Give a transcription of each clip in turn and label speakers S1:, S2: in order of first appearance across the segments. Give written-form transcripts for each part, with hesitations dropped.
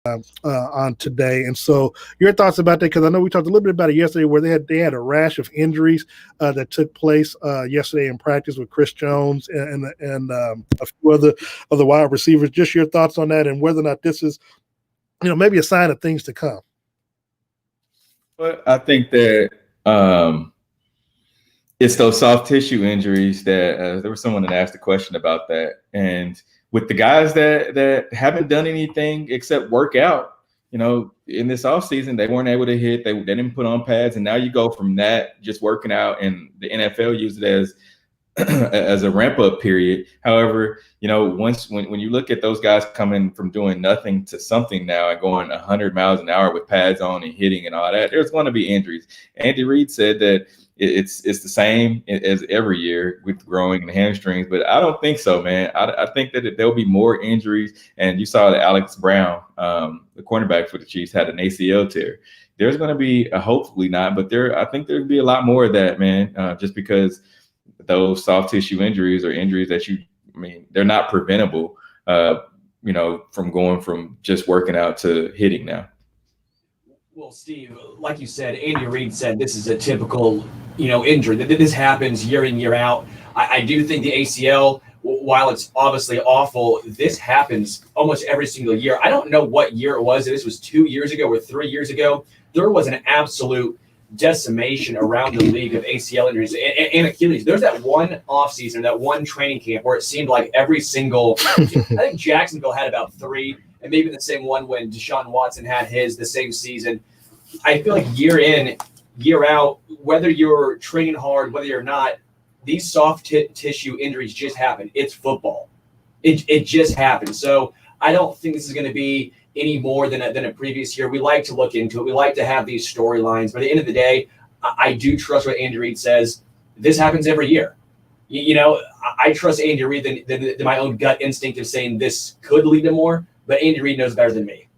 S1: on today. And so your thoughts about that, because I know we talked a little bit about it yesterday where they had a rash of injuries that took place yesterday in practice with Chris Jones and a few other wide receivers. Just your thoughts on that and whether or not this is, maybe a sign of things to come.
S2: But I think that it's those soft tissue injuries that there was someone that asked a question about that. And with the guys that haven't done anything except work out, in this offseason, they weren't able to hit. They didn't put on pads. And now you go from that, just working out, and the NFL used it as a ramp up period. However, when you look at those guys coming from doing nothing to something now and going 100 miles an hour with pads on and hitting and all that, there's going to be injuries. Andy Reid said that it's the same as every year with growing the hamstrings, but I don't think so, man. I think that there'll be more injuries. And you saw that Alex Brown, the cornerback for the Chiefs, had an ACL tear. There's going to be hopefully not, but I think there'll be a lot more of that, man, just because those soft tissue injuries are injuries that they're not preventable, from going from just working out to hitting now.
S3: Well, Steve, like you said, Andy Reid said this is a typical, injury. That this happens year in, year out. I do think the ACL, while it's obviously awful, this happens almost every single year. I don't know what year it was. If this was 2 years ago or 3 years ago. There was an absolute decimation around the league of ACL injuries and Achilles. There's that one offseason, that one training camp where it seemed like every single, I think Jacksonville had about 3, and maybe the same one when Deshaun Watson had his the same season. I feel like year in, year out, whether you're training hard, whether you're not, these soft tissue injuries just happen. It's football. It just happens. So I don't think this is going to be any more than a previous year. We like to look into it. We like to have these storylines. But at the end of the day, I do trust what Andy Reid says. This happens every year. I trust Andy Reid than my own gut instinct of saying this could lead to more. But Andy Reid knows better than me.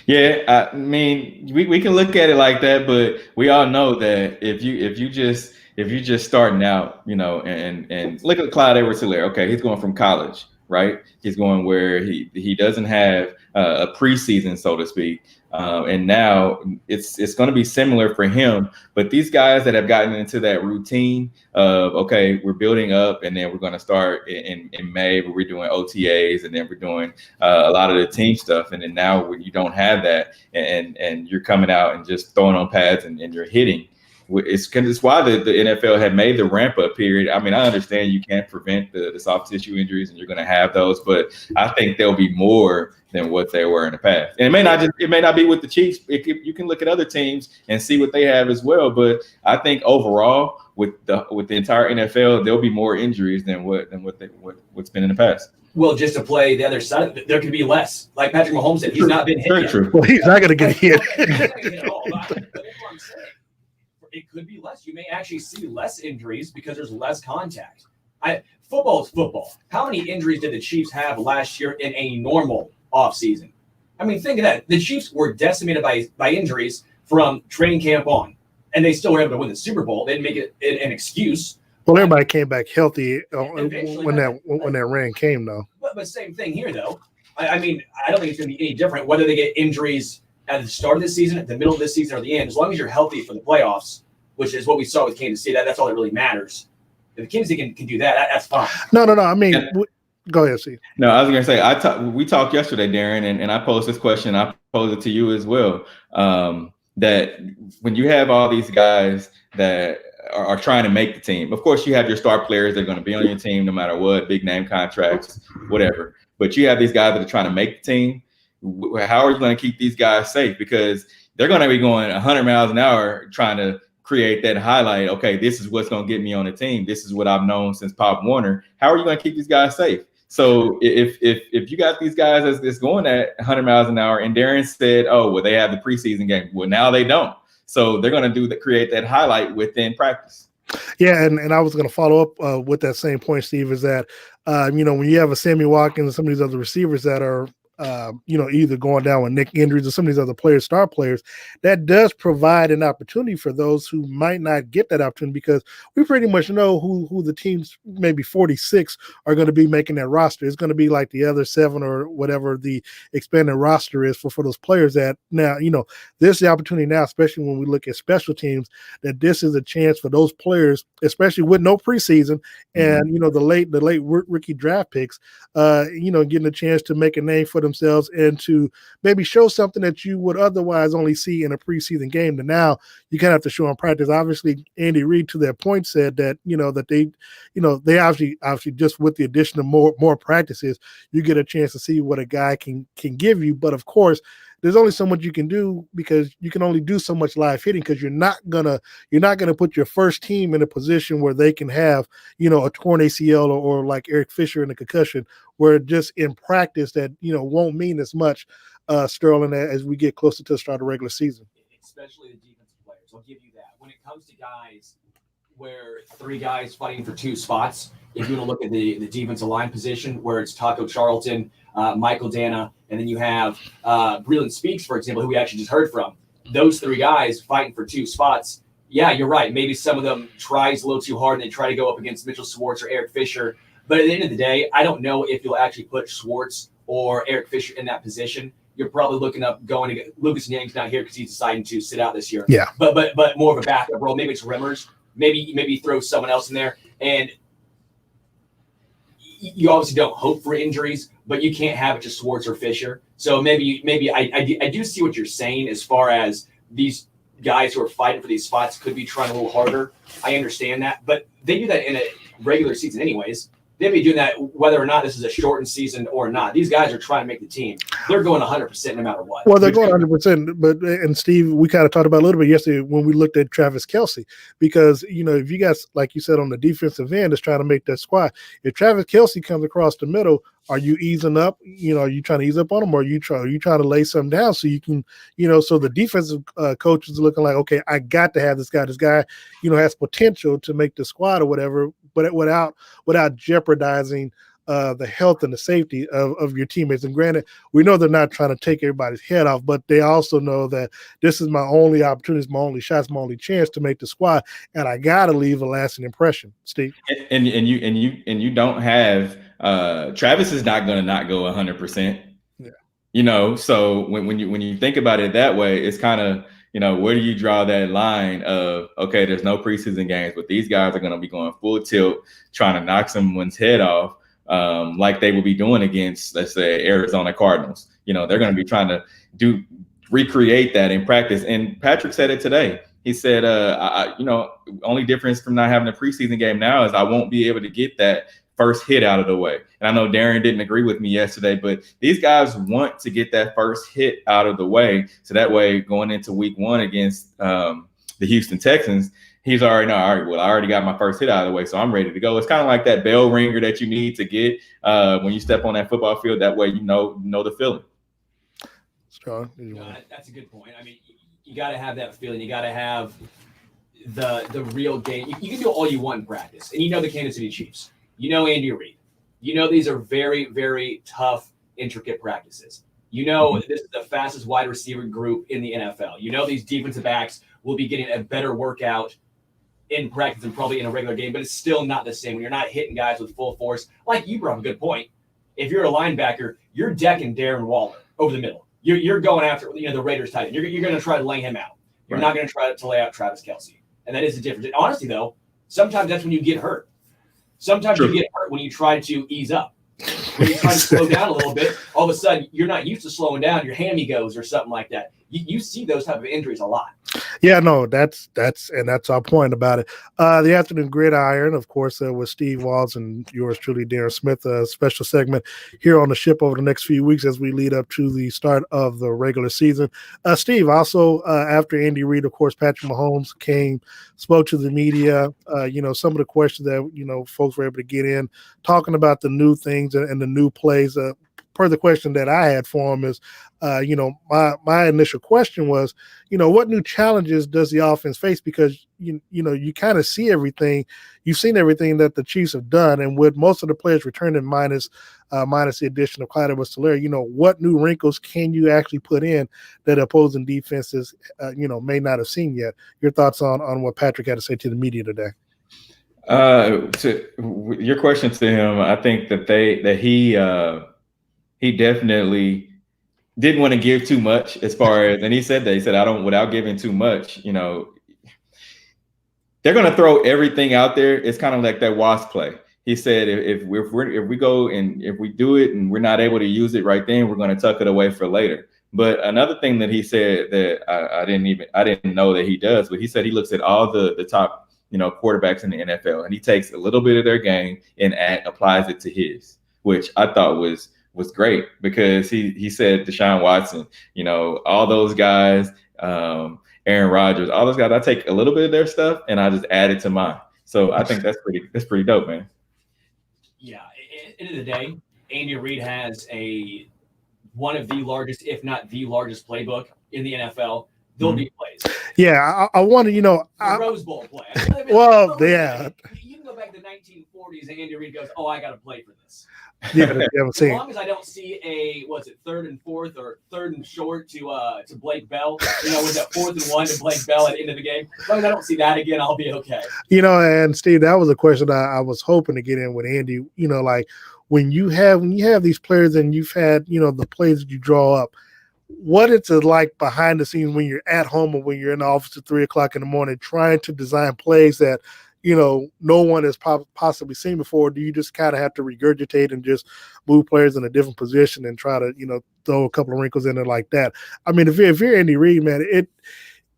S2: Yeah, we can look at it like that, but we all know that if you just starting out, and look at Clyde Edwards-Helaire. Okay, he's going from college, right? He's going where he doesn't have a preseason, so to speak, and now it's going to be similar for him. But these guys that have gotten into that routine of, okay, we're building up, and then we're going to start in May, where we're doing OTAs, and then we're doing a lot of the team stuff, and then now when you don't have that, and you're coming out and just throwing on pads and you're hitting. It's why the NFL had made the ramp up period. I understand you can't prevent the soft tissue injuries, and you're going to have those, but I think there'll be more than what they were in the past. And it may not be with the Chiefs. You can look at other teams and see what they have as well. But I think overall, with the entire NFL, there'll be more injuries than what's been in the past.
S3: Well, just to play the other side, there could be less. Like Patrick Mahomes said, he's not been hit yet.
S1: True. Well, he's not going to get hit.
S3: It could be less. You may actually see less injuries because there's less contact. Football is football. How many injuries did the Chiefs have last year in a normal offseason? Think of that. The Chiefs were decimated by injuries from training camp on, and they still were able to win the Super Bowl. They didn't make it an excuse.
S1: Well, everybody came back healthy when that rain came, though.
S3: But same thing here, though. I don't think it's going to be any different whether they get injuries at the start of the season, at the middle of the season, or the end. As long as you're healthy for the playoffs, which is what we saw with Kansas City. That's all that really matters. If Kansas City can do that, that's fine.
S1: No. Go ahead, Steve.
S2: No, I was going to say, we talked yesterday, Darren, and I posed this question. I posed it to you as well, that when you have all these guys that are trying to make the team, of course, you have your star players that are going to be on your team no matter what, big name contracts, whatever. But you have these guys that are trying to make the team. How are you going to keep these guys safe? Because they're going to be going 100 miles an hour trying to create that highlight. Okay, this is what's going to get me on the team. This is what I've known since Pop Warner. How are you going to keep these guys safe? So if you got these guys that's going at 100 miles an hour, and Darren said, oh, well, they have the preseason game. Well, now they don't. So they're going to create that highlight within practice.
S1: Yeah, and I was going to follow up with that same point, Steve, is that, when you have a Sammy Watkins and some of these other receivers that are either going down with Nick injuries or some of these other players, star players, that does provide an opportunity for those who might not get that opportunity, because we pretty much know who the teams, maybe 46, are going to be making that roster. It's going to be like the other 7 or whatever the expanded roster is for those players. That now, this is the opportunity now, especially when we look at special teams, that this is a chance for those players, especially with no preseason and, the late rookie draft picks, getting a chance to make a name for themselves and to maybe show something that you would otherwise only see in a preseason game. And now you kind of have to show in practice. Obviously, Andy Reid, to their point, said that, that they obviously just with the addition of more practices, you get a chance to see what a guy can give you. But of course, there's only so much you can do, because you can only do so much live hitting, because you're not gonna put your first team in a position where they can have, a torn ACL or like Eric Fisher in a concussion, where just in practice that, won't mean as much, Sterling, as we get closer to the start of regular season.
S3: Especially the defensive players. I'll give you that. When it comes to guys where 3 guys fighting for 2 spots, if you want to look at the defensive line position, where it's Taco Charlton, Michael Dana, and then you have Breland Speaks, for example, who we actually just heard from. Those 3 guys fighting for 2 spots. Yeah, you're right. Maybe some of them tries a little too hard and they try to go up against Mitchell Schwartz or Eric Fisher. But at the end of the day, I don't know if you'll actually put Schwartz or Eric Fisher in that position. You're probably looking up going to get Lucas Niang's not here because he's deciding to sit out this year.
S1: Yeah.
S3: But more of a backup role. Maybe it's Rimmers. Maybe throw someone else in there. And you obviously don't hope for injuries, but you can't have it to Schwartz or Fisher. So maybe I do see what you're saying as far as these guys who are fighting for these spots could be trying a little harder. I understand that, but they do that in a regular season anyways. They'd be doing that whether or not this is a shortened season or not. These guys are trying to make the team. They're going 100% no matter what.
S1: Well, they're going 100%. And Steve, we kind of talked about a little bit yesterday when we looked at Travis Kelce, because, if you guys, like you said, on the defensive end is trying to make that squad. If Travis Kelce comes across the middle, are you easing up? Are you trying to ease up on him, or are you trying to lay something down so you can, so the defensive coaches are looking like, okay, I got to have this guy. This guy, has potential to make the squad or whatever, but without jeopardizing the health and the safety of your teammates. And granted, we know they're not trying to take everybody's head off, but they also know that this is my only opportunity, it's my only shot, it's my only chance to make the squad, and I gotta leave a lasting impression. Steve,
S2: and you don't have Travis is not going to not go 100%. Yeah. So when you think about it that way, it's kind of, where do you draw that line of, okay, there's no preseason games, but these guys are going to be going full tilt, trying to knock someone's head off, like they will be doing against, let's say, Arizona Cardinals. They're going to be trying to recreate that in practice. And Patrick said it today. He said, only difference from not having a preseason game now is I won't be able to get that first hit out of the way. And I know Darren didn't agree with me yesterday, but these guys want to get that first hit out of the way. So that way, going into week 1 against the Houston Texans, he's already all right, well, I already got my first hit out of the way, so I'm ready to go. It's kind of like that bell ringer that you need to get when you step on that football field. That way, you know the feeling.
S1: Strong.
S3: That's a good point. I mean, you got to have that feeling. You got to have the real game. You can do all you want in practice. And the Kansas City Chiefs. Andy Reid. These are very, very tough, intricate practices. This is the fastest wide receiver group in the NFL. These defensive backs will be getting a better workout in practice than probably in a regular game, but it's still not the same when you're not hitting guys with full force. Like you brought up a good point. If you're a linebacker, you're decking Darren Waller over the middle. You're going after the Raiders tight end. You're going to try to lay him out. You're not going to try to lay out Travis Kelce. And that is the difference. And honestly, though, sometimes that's when you get hurt. Sometimes you get hurt when you try to ease up. When you try to slow down a little bit, all of a sudden you're not used to slowing down. Your hammy goes or something like that. You see those type of injuries a lot.
S1: Yeah, no, that's our point about it. The Afternoon Gridiron, of course, with Steve Walls and yours truly, Darren Smith, a special segment here on the ship over the next few weeks as we lead up to the start of the regular season. Steve, also after Andy Reid, of course, Patrick Mahomes spoke to the media. Some of the questions that folks were able to get in, talking about the new things and the new plays. per the question that I had for him is, my initial question was, what new challenges does the offense face? Because you kind of see everything, you've seen everything that the Chiefs have done, and with most of the players returning minus the addition of Clyde Edwards-Helaire, what new wrinkles can you actually put in that opposing defenses, may not have seen yet? Your thoughts on what Patrick had to say to the media today?
S2: To your question to him, I think that he definitely didn't want to give too much as far as, and he said I don't, without giving too much, they're going to throw everything out there. It's kind of like that wasp play. He said, if we go and if we do it and we're not able to use it right then, we're going to tuck it away for later. But another thing that he said that I didn't know that he does, but he said he looks at all the top, quarterbacks in the NFL, and he takes a little bit of their game and applies it to his, which I thought was great, because he said Deshaun Watson, all those guys, Aaron Rodgers, all those guys, I take a little bit of their stuff and I just add it to mine. So I think that's pretty dope, man.
S3: Yeah, at the end of the day, Andy Reid has one of the largest, if not the largest, playbook in the NFL. There'll be plays.
S1: Yeah, I want to,
S3: Rose Bowl play.
S1: Well, yeah.
S3: You can go back to the 1940s and Andy Reid goes, "Oh, I got to play for this."
S1: Yeah,
S3: as long as I don't see a 3rd and 4th or 3rd and short to Blake Bell, with that 4th and 1 to Blake Bell at the end of the game, as long as I don't see that again, I'll be okay.
S1: And Steve, that was a question I was hoping to get in with Andy. Like when you have these players and you've had the plays that you draw up, what it's like behind the scenes when you're at home or when you're in the office at 3:00 in the morning trying to design plays that no one has possibly seen before. Do you just kind of have to regurgitate and just move players in a different position and try to, throw a couple of wrinkles in there like that? I mean, if you're Andy Reid, man,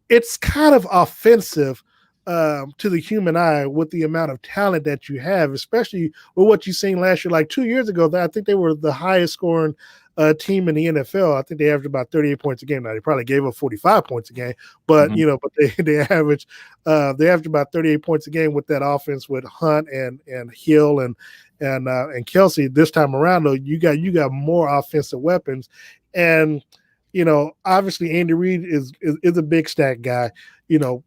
S1: it's kind of offensive to the human eye with the amount of talent that you have, especially with what you've seen last year. Like 2 years ago, I think they were the highest scoring team in the NFL. I think they averaged about 38 points a game. Now they probably gave up 45 points a game, but but they averaged about 38 points a game with that offense with Hunt and Hill and Kelsey. This time around, though, you got more offensive weapons, and obviously Andy Reid is a big stack guy.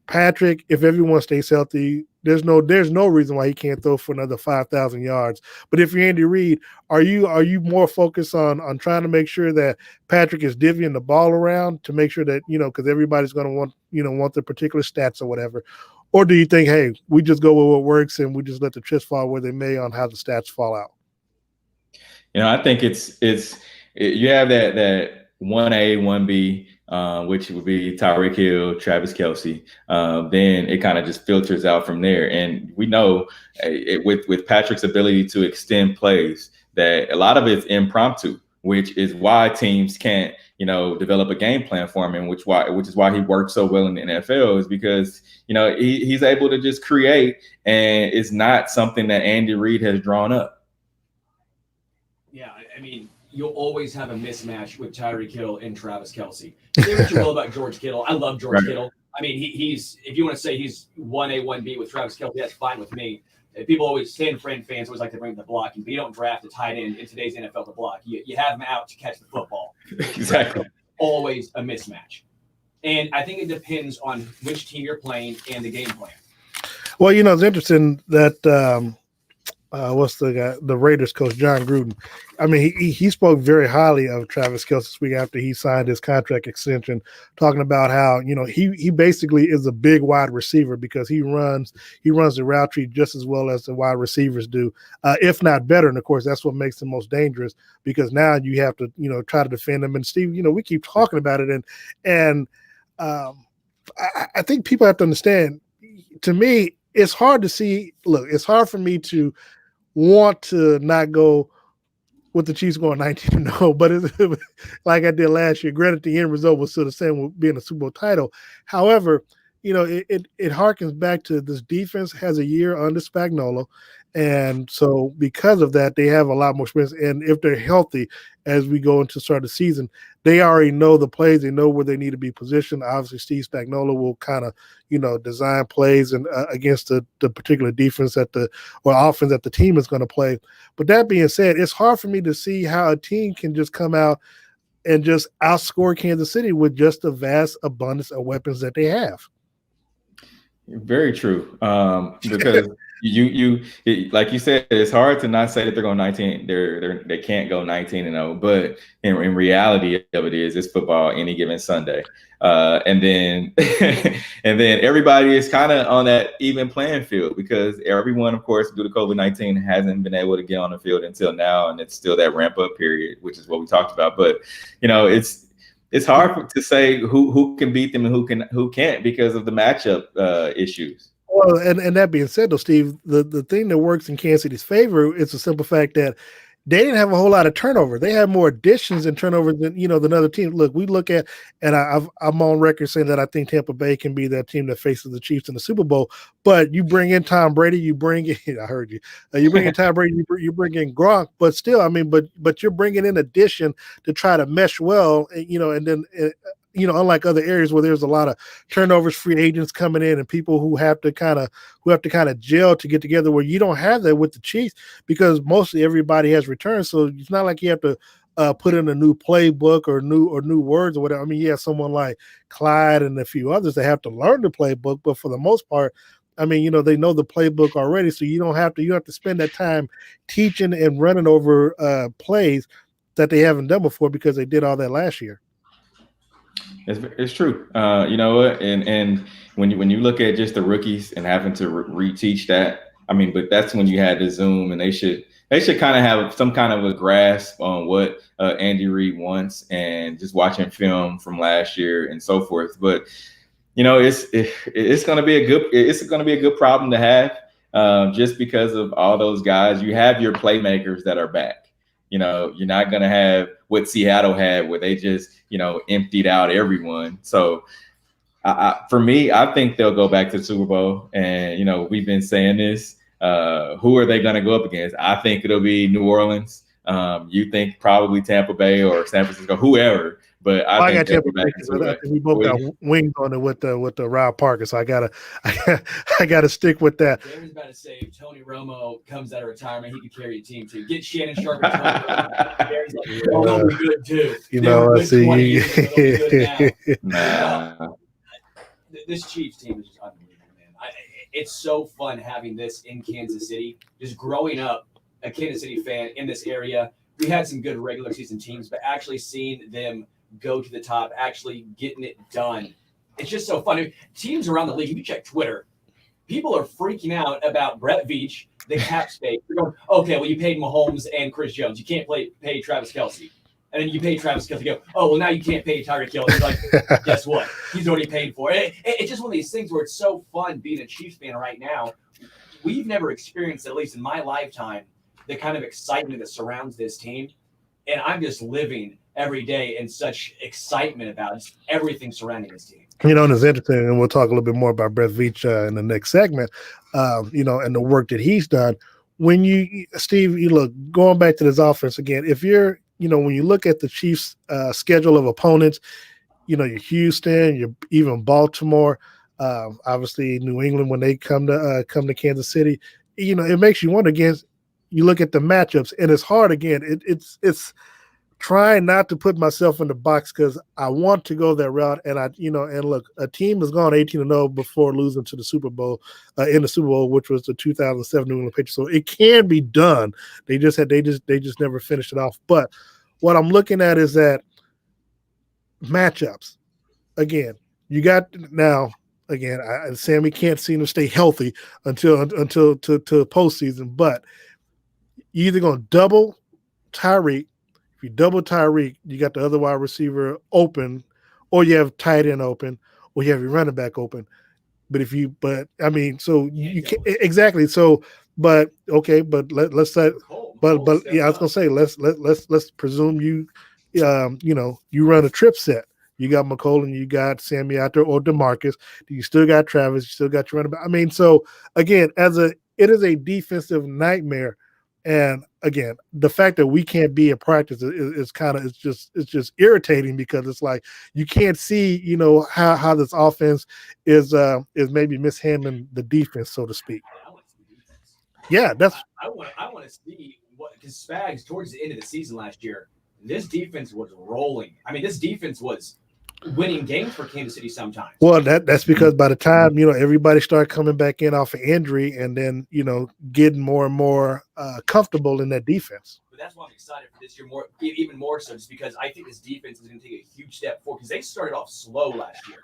S1: Patrick, if everyone stays healthy, there's no reason why he can't throw for another 5,000 yards. But if you're Andy Reid, are you more focused on trying to make sure that Patrick is divvying the ball around to make sure that, because everybody's going to want the particular stats or whatever? Or do you think, hey, we just go with what works and we just let the chips fall where they may on how the stats fall out?
S2: I think it's you have that 1A, 1B, which would be Tyreek Hill, Travis Kelce. Then it kind of just filters out from there. And we know with Patrick's ability to extend plays, that a lot of it's impromptu, which is why teams can't, develop a game plan for him, and which is why he works so well in the NFL, is because, he's able to just create, and it's not something that Andy Reid has drawn up.
S3: Yeah, I mean, you'll always have a mismatch with Tyreek Hill and Travis Kelce. Say what you will about George Kittle. I love George Kittle. I mean, he's if you want to say he's 1A, 1B with Travis Kelce, that's fine with me. People always, San Fran fans always like to bring the blocking, but you don't draft a tight end in today's NFL to block. You have him out to catch the football.
S2: Exactly.
S3: Always a mismatch. And I think it depends on which team you're playing and the game plan.
S1: Well, it's interesting that what's the guy, the Raiders coach, John Gruden. I mean, he spoke very highly of Travis Kelce this week after he signed his contract extension, talking about how, he basically is a big wide receiver because he runs the route tree just as well as the wide receivers do, if not better. And of course, that's what makes him most dangerous, because now you have to, try to defend him. And Steve, we keep talking about it. And I think people have to understand, to me, it's hard to see. Look, it's hard for me to want to not go with the Chiefs going 19-0, but it's like I did last year. Granted, the end result was still the same with being a Super Bowl title. However, it harkens back to this defense has a year under Spagnuolo. And so because of that, they have a lot more experience. And if they're healthy as we go into start of the season, they already know the plays. They know where they need to be positioned. Obviously, Steve Spagnuolo will kind of, design plays and against the particular defense or offense that the team is going to play. But that being said, it's hard for me to see how a team can just come out and just outscore Kansas City with just the vast abundance of weapons that they have.
S2: Very true. Because like you said, it's hard to not say that they're going 19. They can't go 19-0, but in reality of it is, it's football any given Sunday. And then everybody is kind of on that even playing field, because everyone, of course, due to COVID-19, hasn't been able to get on the field until now, and it's still that ramp up period, which is what we talked about. But it's hard to say who can beat them and who can't because of the matchup issues.
S1: Well, and that being said, though, Steve, the thing that works in Kansas City's favor is the simple fact that they didn't have a whole lot of turnover. They had more additions and turnovers than other teams. Look, we look at, and I'm on record saying that I think Tampa Bay can be that team that faces the Chiefs in the Super Bowl. But you bring in Tom Brady, you bring in I heard you. You bring in Tom Brady, you bring in Gronk, but still, I mean, but you're bringing in addition to try to mesh well, and then. Unlike other areas where there's a lot of turnovers, free agents coming in, and people who have to kind of gel to get together, where you don't have that with the Chiefs, because mostly everybody has returned. So it's not like you have to put in a new playbook or new words or whatever. I mean, you have someone like Clyde and a few others that have to learn the playbook, but for the most part, I mean, they know the playbook already, so you don't have to spend that time teaching and running over plays that they haven't done before, because they did all that last year.
S2: It's true. You know what? And when you look at just the rookies and having to reteach that, I mean, but that's when you had the Zoom, and they should kind of have some kind of a grasp on what Andy Reid wants, and just watching film from last year and so forth. But it's going to be a good problem to have, just because of all those guys. You have your playmakers that are back. You're not going to have what Seattle had, where they just, emptied out everyone. So for me, I think they'll go back to the Super Bowl. And, we've been saying this. Who are they going to go up against? I think it'll be New Orleans. You think probably Tampa Bay or San Francisco, whoever. But I think
S1: Tampa Bay, we both got wings on it with the Rob Parker, so I gotta stick with that.
S3: Darren's about to say, if Tony Romo comes out of retirement, he could carry a team too. Get Shannon Sharp and Tony Romo. Darren's like, they'll be good too.
S1: I see.
S3: This Chiefs team is just unbelievable, man. It's so fun having this in Kansas City. Just growing up a Kansas City fan in this area, we had some good regular season teams, but actually seeing them go to the top, actually getting it done, it's just so fun. I mean, teams around the league, if you check Twitter, people are freaking out about Brett Veach, the cap space. They're going, okay, well, you paid Mahomes and Chris Jones. You can't pay Travis Kelce. And then you pay Travis Kelce. You go, oh, well, now you can't pay Tyreek Hill. It's like, guess what? He's already paid for it. It's just one of these things where it's so fun being a Chiefs fan right now. We've never experienced, at least in my lifetime, the kind of excitement that surrounds this team. And I'm just living every day in such excitement about just everything surrounding this team.
S1: And it's interesting, and we'll talk a little bit more about Brett Veach in the next segment, and the work that he's done. When Steve, you look, going back to this offense again, if you're, when you look at the Chiefs' schedule of opponents, you're Houston, you're even Baltimore, obviously New England, when they come to Kansas City, it makes you wonder again. You look at the matchups, and it's hard again. It's trying not to put myself in the box, because I want to go that route. And and look, a team has gone 18-0 before losing to the Super Bowl, in the Super Bowl, which was the 2007 New England Patriots. So it can be done. They just never finished it off. But what I'm looking at is that matchups. Again, you got now. Again, Sammy can't seem to stay healthy until to postseason, but you're either going to double Tyreek. If you double Tyreek, you got the other wide receiver open, or you have tight end open, or you have your running back open. So you can't exactly. So, but okay, but let's say, but yeah, I was gonna say let's presume you run a trip set. You got McCollum, you got Sammy out there, or DeMarcus. You still got Travis. You still got your running back. I mean, so again, it is a defensive nightmare. And again, the fact that we can't be in practice is kind of it's just irritating, because it's like you can't see, how this offense is maybe mishandling the defense, so to speak. Yeah,
S3: I want to see what, because Spags towards the end of the season last year, this defense was rolling. I mean, this defense was winning games for Kansas City sometimes.
S1: Well, that's because by the time everybody started coming back in off of injury, and then getting more and more comfortable in that defense.
S3: But that's why I'm excited for this year even more so, just because I think this defense is going to take a huge step forward, because they started off slow last year,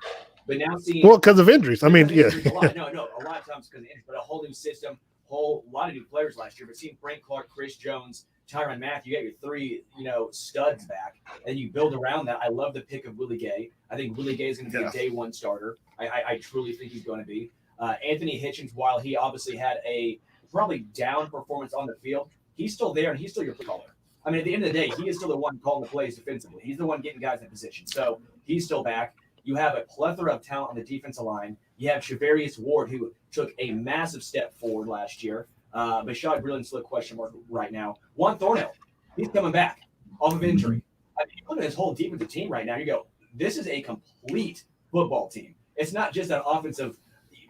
S3: but now seeing
S1: because of injuries. I mean, yeah,
S3: a lot of times because of injuries, but a whole new system, a lot of new players last year. But seeing Frank Clark, Chris Jones, Tyrann Mathieu, you got your three, studs back, and you build around that. I love the pick of Willie Gay. I think Willie Gay is going to be a day one starter. I truly think he's going to be. Anthony Hitchens, while he obviously had a probably down performance on the field, he's still there, and he's still your play caller. I mean, at the end of the day, he is still the one calling the plays defensively. He's the one getting guys in position. So he's still back. You have a plethora of talent on the defensive line. You have Shavarius Ward, who took a massive step forward last year. Bashad Breeland's still a question mark right now. Juan Thornhill, he's coming back off of injury. I mean, you look at this whole defensive team right now, you go, this is a complete football team. It's not just that offensive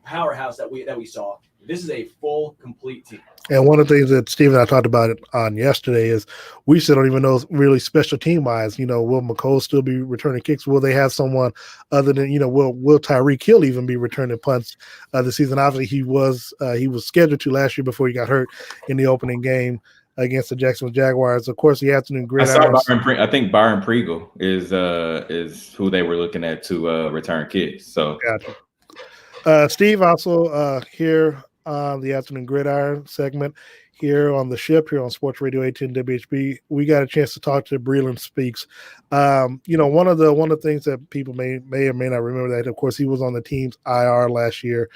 S3: powerhouse that we saw. This is a full, complete team.
S1: And one of the things that Steve and I talked about it on yesterday is we still don't even know really special team wise. Will McCole still be returning kicks? Will they have someone other than will Tyreek Hill even be returning punts this season? Obviously, he was scheduled to last year before he got hurt in the opening game against the Jacksonville Jaguars. Of course, the Afternoon Gridiron.
S2: I think Byron Pregel is who they were looking at to return kicks. So
S1: gotcha. Steve also here on the Afternoon Gridiron segment here on the ship here on Sports Radio 810 WHB. We got a chance to talk to Breeland Speaks. One of the things that people may or may not remember, that of course he was on the team's IR last year.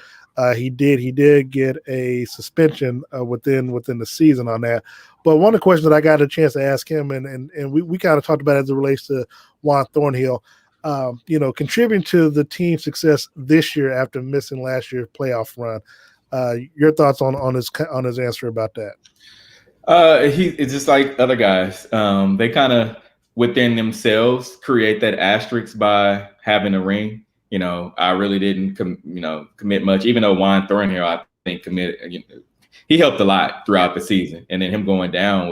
S1: He did get a suspension within the season on that. But one of the questions that I got a chance to ask him, and we kind of talked about it as it relates to Juan Thornhill, contributing to the team's success this year after missing last year's playoff run. Your thoughts on his answer about that?
S2: It's just like other guys. They kind of within themselves create that asterisk by having a ring. I really didn't commit much, even though Juan Thornhill, I think, committed. He helped a lot throughout the season, and then him going down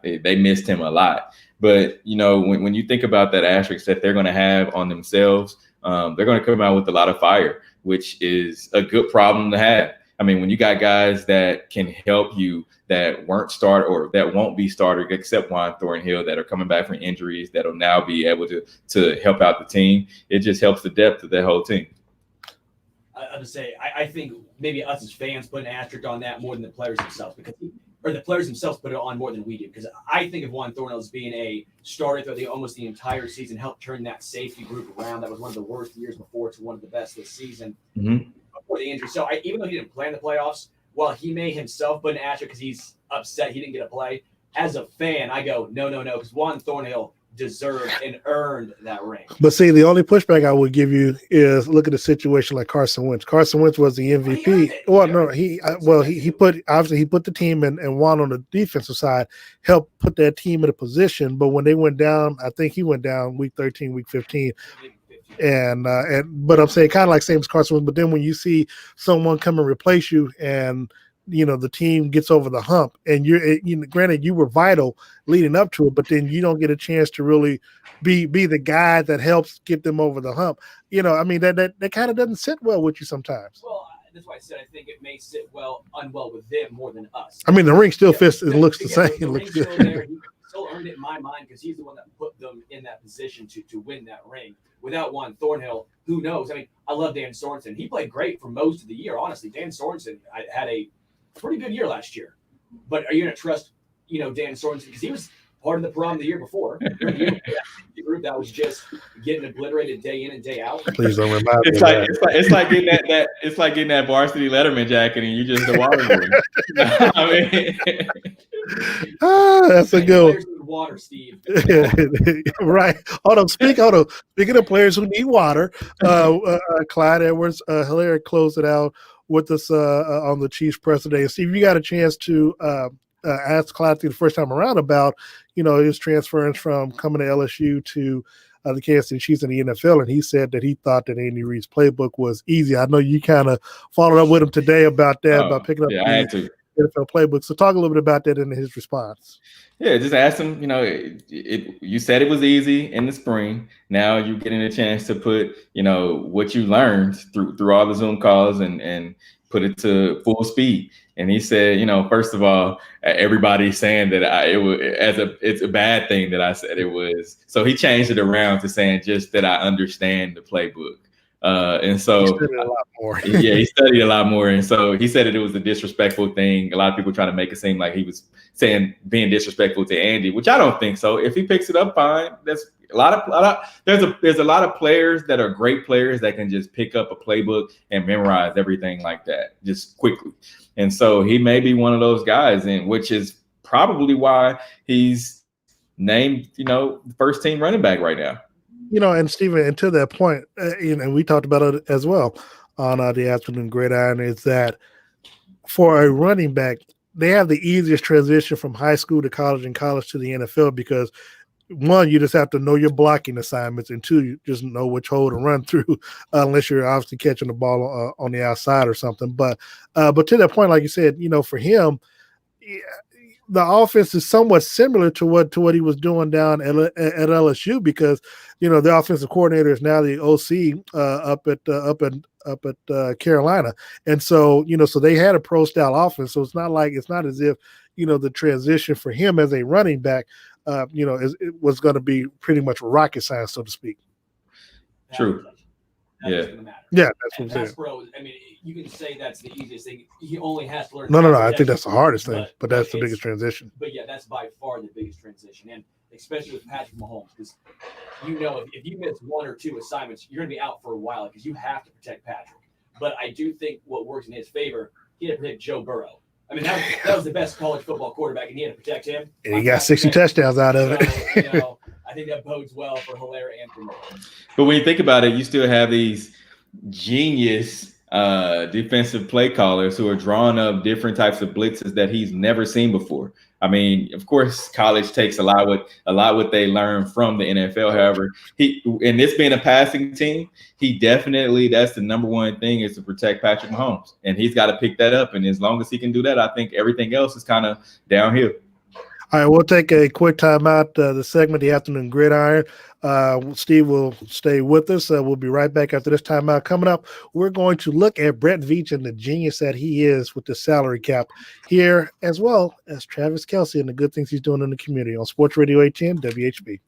S2: they missed him a lot. But when you think about that asterisk that they're going to have on themselves, they're going to come out with a lot of fire, which is a good problem to have. I mean, when you got guys that can help you that weren't started or that won't be started, except Juan Thornhill, that are coming back from injuries, that'll now be able to help out the team, it just helps the depth of that whole team.
S3: I would say, I think maybe us as fans put an asterisk on that more than the players themselves, or the players themselves put it on more than we do, because I think of Juan Thornhill as being a starter throughout almost the entire season, helped turn that safety group around. That was one of the worst years before to one of the best this season before the injury. So even though he didn't play in the playoffs, while he may himself put an asterisk because he's upset he didn't get a play, as a fan, I go, no, because Juan Thornhill deserved and earned that ring.
S1: But see, the only pushback I would give you is look at a situation like Carson Wentz. Carson Wentz was the MVP. He put the team and Juan on the defensive side, helped put that team in a position. But when they went down, I think he went down week 13, week 15. But I'm saying kind of like same as Carson Wentz. But then when you see someone come and replace you, and the team gets over the hump, and granted you were vital leading up to it, but then you don't get a chance to really be the guy that helps get them over the hump. I mean that kind of doesn't sit well with you sometimes.
S3: Well, that's why I said I think it may sit unwell with them more than us.
S1: I mean the ring still fits. It looks the same. It looks good.
S3: He still earned it in my mind because he's the one that put them in that position to win that ring. Without Juan Thornhill, who knows? I mean, I love Dan Sorensen. He played great for most of the year. Honestly, Dan Sorensen had a pretty good year last year. But are you going to trust, Dan Sorensen? Because he was part of the problem the year before. The group that was just getting obliterated day in and day out.
S1: Please don't remind me.
S2: It's like getting that. It's like getting that varsity Letterman jacket and you just the water. I mean,
S1: that's a good one.
S3: water, Steve.
S1: Right. Speaking of players who need water, Clyde Edwards, Hilaire closed it out with us on the Chiefs press today. Steve, you got a chance to ask Clyde the first time around about, his transference from coming to LSU to the Kansas City Chiefs in the NFL, and he said that he thought that Andy Reid's playbook was easy. I know you kind of followed up with him today about that, about picking up
S2: I had to.
S1: NFL playbook. So talk a little bit about that in his response.
S2: Yeah, just ask him, you said it was easy in the spring. Now you're getting a chance to put, what you learned through all the Zoom calls and put it to full speed. And he said, first of all, everybody's saying that it's a bad thing that I said it was. So he changed it around to saying just that I understand the playbook. And so
S1: he studied a lot more.
S2: Yeah, he studied a lot more. And so he said that it was a disrespectful thing. A lot of people trying to make it seem like he was being disrespectful to Andy, which I don't think so. If he picks it up, fine. There's a lot of players that are great players that can just pick up a playbook and memorize everything like that just quickly. And so he may be one of those guys, and which is probably why he's named, first team running back right now.
S1: And Stephen, and to that point, and we talked about it as well on the Afternoon Gridiron, is that for a running back, they have the easiest transition from high school to college and college to the NFL because, one, you just have to know your blocking assignments, and two, you just know which hole to run through, unless you're obviously catching the ball on the outside or something. But to that point, like you said, for him, the offense is somewhat similar to what he was doing down at LSU because the offensive coordinator is now the OC up at Carolina, and so so they had a pro style offense. So it's not as if the transition for him as a running back, it was going to be pretty much rocket science, so to speak.
S2: True. Yeah,
S1: that's what I'm saying.
S3: Pro, I mean, you can say that's the easiest thing. He only has to learn.
S1: No. I think that's the hardest thing, but that's the biggest transition.
S3: But yeah, that's by far the biggest transition, and especially with Patrick Mahomes, because if you miss one or two assignments, you're going to be out for a while because you have to protect Patrick. But I do think what works in his favor, he had to protect Joe Burrow. I mean, that was the best college football quarterback, and he had to protect him.
S1: And he got 60 touchdowns out of it.
S3: So, I think that bodes well for Hilaire and for Mahomes.
S2: But when you think about it, you still have these genius defensive play callers who are drawing up different types of blitzes that he's never seen before. I mean, of course, college takes a lot what they learn from the NFL. However, and this being a passing team, he definitely, that's the number one thing is to protect Patrick Mahomes, and he's got to pick that up. And as long as he can do that, I think everything else is kind of downhill.
S1: All right, we'll take a quick time out. The segment, the Afternoon Gridiron. Steve will stay with us. We'll be right back after this timeout. Coming up, we're going to look at Brett Veach and the genius that he is with the salary cap here, as well as Travis Kelce and the good things he's doing in the community on Sports Radio 810 WHB.